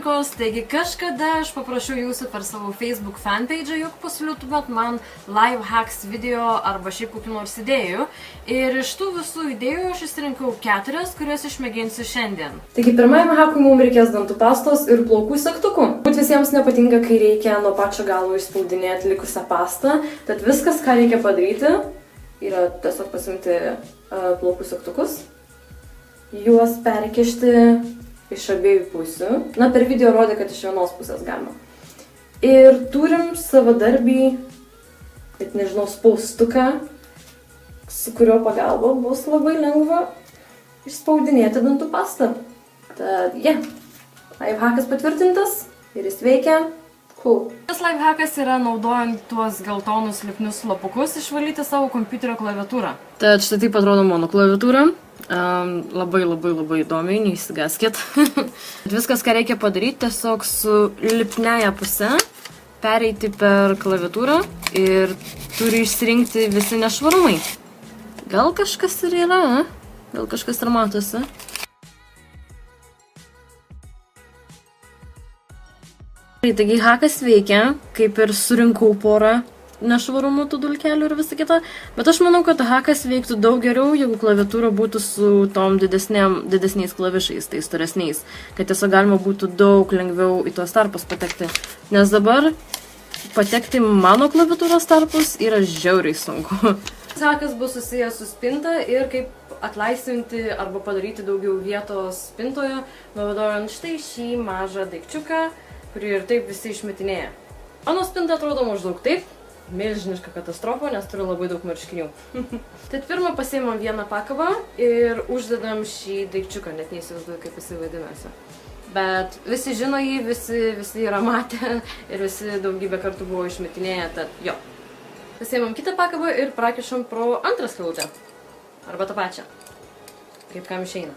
nuotraukos, taigi kažkada aš paprašiau jūsų per savo Facebook fanpage, jog pasiūlytumėt man live hacks video arba šiaip kokių nors idėjų. Ir iš tų visų idėjų aš išsirinkau 4, kurias išmėginsiu šiandien. Taigi pirmajam hackui mums reikės dantų pastos ir plaukų segtukų. Būt visiems nepatinka, kai reikia nuo pačio galo išspaudinėti likusią pastą, tad viskas, ką reikia padaryti, yra tiesiog pasimti plaukų segtukus, juos perkišti iš abiejų pusių. Na, per video rodė, kad iš vienos pusės galima. Ir turim savadarbį, bet nežinau, spaustuką, su kurio pagalba bus labai lengva išspaudinėti dantų pastą. Tad, live hackas patvirtintas ir jis veikia. Cool. Tas live hackas yra naudojant tuos geltonus lipnius lapukus išvalyti savo kompiuterio klaviatūrą. Tad štai taip atrodo mano klaviatūra. Labai įdomiai, neįsigaskit. Viskas, ką reikia padaryti, tiesiog su lipniaja puse pereiti per klaviatūrą ir turi išsirinkti visi nešvarumai. Gal kažkas ir yra, gal kažkas ir matosi. Taigi hackas veikia, kaip ir surinkau porą nešvarumų tų dulkelių ir visą kitą, bet aš manau, kad hackas veiktų daug geriau, jeigu klaviatūra būtų su tom didesniais klavišais, tai storesniais, kad tiesiog galima būtų daug lengviau į tuos tarpus patekti, nes dabar patekti mano klaviatūros tarpus yra žiauriai sunku. Hackas bus susijęs su spinta ir kaip atlaisvinti arba padaryti daugiau vietos spintoje, naudojant štai šį mažą daikčiuką, kurį ir taip visi išmetinėja. Mano spinta atrodo maždaug taip. Milžiniška katastrofa, nes turiu labai daug marškinių. Tad pirmą pasiimam vieną pakabą ir uždedam šį daikčiuką, net neįsivaizduoju, kaip jisai vadinasi. Bet visi žino jį, visi yra matę ir visi daugybę kartų buvo išmetinėję, tad jo. Pasiimam kitą pakabą ir prakišam pro antrą skylutę. Arba tą pačią. Kaip kam išeina.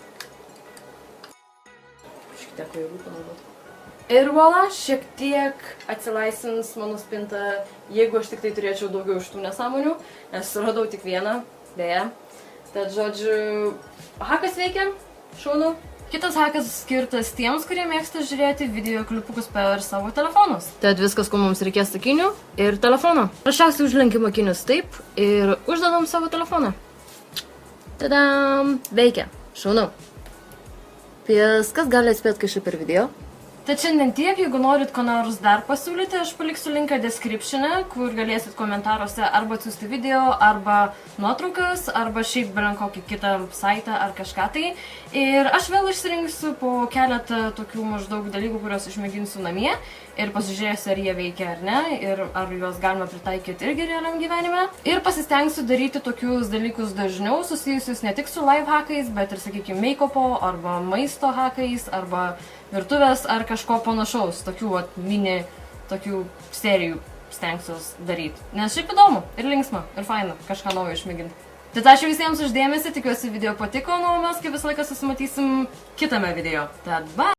Šiek tiek jėgų panaudoti. Ir voila, šiek tiek atsilaisvins mano spinta, jeigu aš tik tai turėčiau daugiau iš tų nesąmonių, nes suradau tik vieną, dėja. Tad, žodžiu, hackas veikia, šaunu. Kitas hackas skirtas tiems, kurie mėgsta žiūrėti video klipukus per savo telefonus. Tad viskas, ko mums reikės akinių ir telefono. Prašiausiai užlenkim akinius taip ir uždedam savo telefoną. Tadam! Veikia, šaunu. Viskas gali atspėti kažkaip per video. Tad šiandien tiek, jeigu norit ko nors dar pasiūlyti, aš paliksiu linką descriptione, kur galėsit komentaruose arba atsiųsti video, arba nuotraukas, arba šiaip bent kokį kitą saitą ar kažką tai. Ir aš vėl išsirinksiu po keletą tokių maždaug dalykų, kuriuos išmėginsiu namie ir pasižiūrėsiu, ar jie veikia ar ne, ir ar juos galima pritaikyti irgi realiam gyvenime. Ir pasistengsiu daryti tokius dalykus dažniau, susijusius ne tik su live hackais, bet ir, sakykime, make-upo, arba maisto hackais, arba virtuvės ar kažko panašaus, tokių mini, tokių serijų stengsiuos daryti. Nes šiaip įdomu, ir linksma, ir faina, kažką naujo išmėginti. Tad ačiū visiems už dėmesį, tikiuosi video patiko, o mes kaip visą laiką susimatysim kitame video. Tad bye!